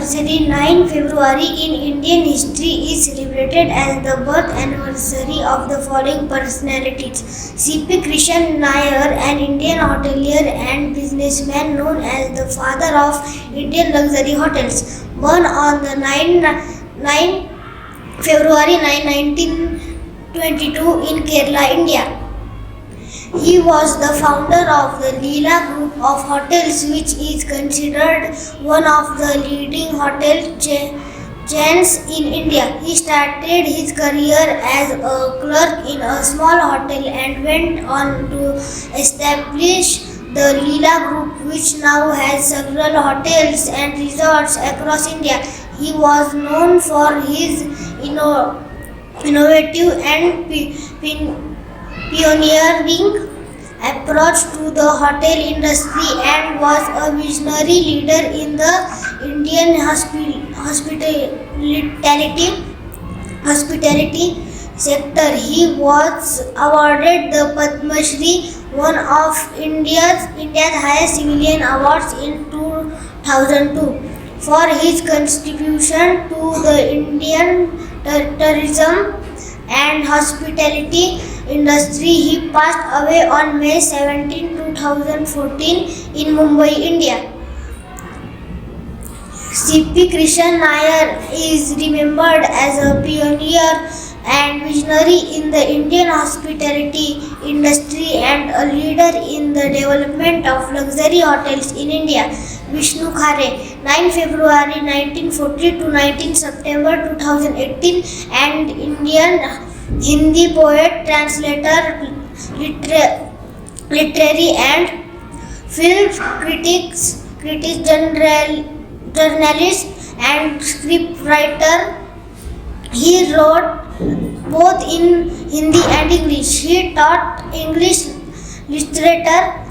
anniversary 9 February in Indian history is celebrated as the birth anniversary of the following personalities. C.P. Krishan Nair, an Indian hotelier and businessman known as the father of Indian luxury hotels, born on the 9 February 1922 in Kerala, India. He was the founder of the Leela Group of Hotels, which is considered one of the leading hotel chains in India. He started his career as a clerk in a small hotel and went on to establish the Leela Group, which now has several hotels and resorts across India. He was known for his innovative and pioneering approach to the hotel industry and was a visionary leader in the Indian hospitality sector. He was awarded the Padma Shri, one of India's highest civilian awards in 2002, for his contribution to the Indian tourism and hospitality industry. He passed away on May 17, 2014 in Mumbai, India. C.P. Krishan Nair is remembered as a pioneer and visionary in the Indian hospitality industry and a leader in the development of luxury hotels in India. Vishnu Khare, 9 February 1940 to 19 September 2018, and Indian Hindi poet, translator, literary and film journalist and scriptwriter. He wrote both in Hindi and English. He taught English literature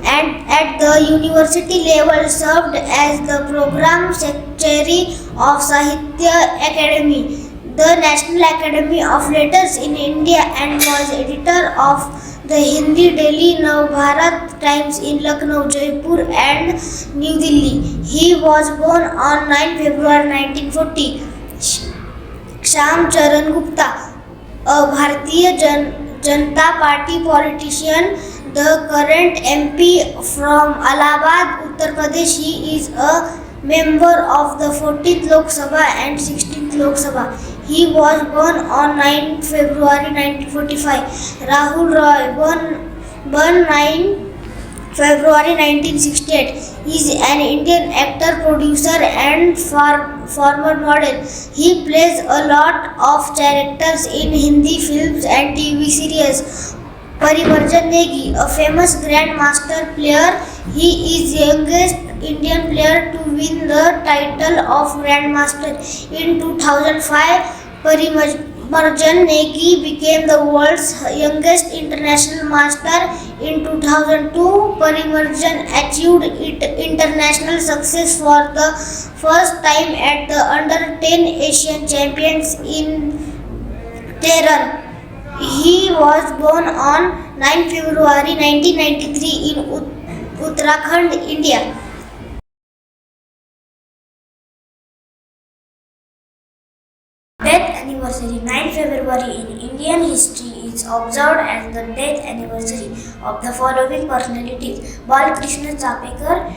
and at the university level served as the program secretary of Sahitya Academy, the National Academy of Letters in India, and was editor of the Hindi daily Navbharat Times in Lucknow, Jaipur and New Delhi. He was born on 9 February 1940. Shyam Charan Gupta, a Bharatiya Janata Party politician, the current MP from Allahabad, Uttar Pradesh. He is a member of the 14th Lok Sabha and 16th Lok Sabha. He was born on 9 February 1945. Rahul Roy, born 9 February 1968, is an Indian actor, producer and former model. He plays a lot of characters in Hindi films and TV series. Parimarjan Negi, a famous grandmaster player, he is the youngest Indian player to win the title of grandmaster. In 2005, Parimarjan Negi became the world's youngest international master. In 2002, Parimarjan achieved international success for the first time at the Under-10 Asian Champions in Tehran. He was born on 9 February 1993 in Uttarakhand, India. Death anniversary 9 February in Indian history is observed as the death anniversary of the following personalities: Balkrishna Chapekar,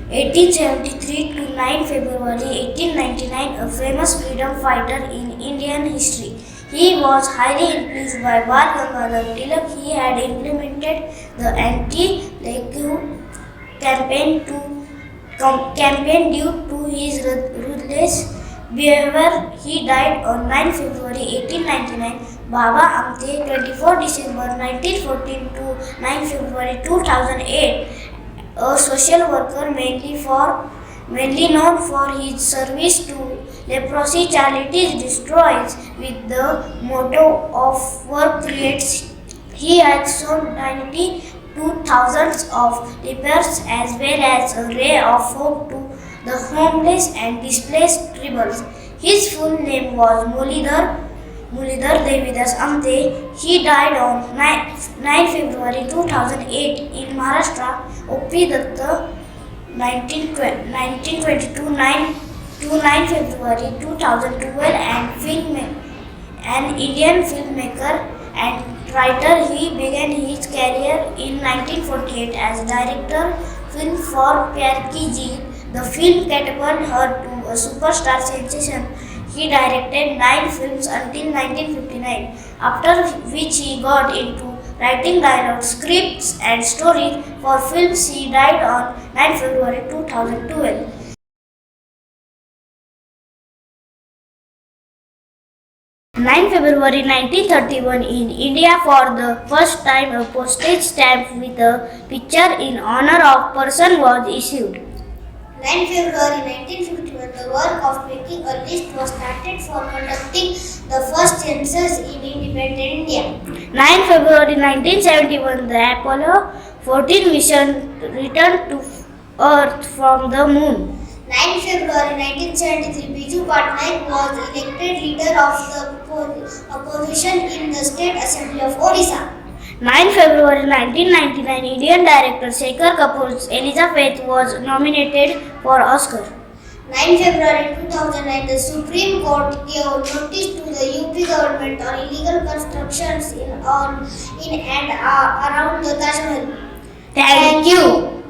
1873 to 9 February 1899, a famous freedom fighter in Indian history. He was highly influenced by Bal Gangadhar Tilak. He had implemented the anti-Lakhu campaign due to his ruthless behavior. He died on 9 February 1899. Baba Amte, 24 December 1914 to 9 February 2008, a social worker mainly known for his service to leprosy charities destroys with the motto of work creates. He has shown humanity to thousands of lepers as well as a ray of hope to the homeless and displaced tribals. His full name was Mulidhar Devidas Amte. He died on 9 February 2008 in Maharashtra. O.P. Datta 1922 9 February 2012 an Indian filmmaker and writer. He began his career in 1948 as director film for Pyar Ki Jeet. The film catapulted her to a superstar sensation. He directed 9 films until 1959, after which he got into writing dialogue, scripts and stories for films. He died on 9 February 2012. 9 February 1931 in India, for the first time a postage stamp with a picture in honor of person was issued. 9 February 1951 the work of making a list was started for conducting the first census in independent India. 9 February 1971 the Apollo 14 mission returned to Earth from the moon. 9 February 1973 Biju Patnaik was elected leader of the opposition in the State Assembly of Odisha. 9 February 1999 Indian director Shekhar Kapoor's Elizabeth was nominated for Oscar. 9 February 2009 the Supreme Court gave notice to the UP government on illegal constructions in and around the Taj Mahal. Thank you.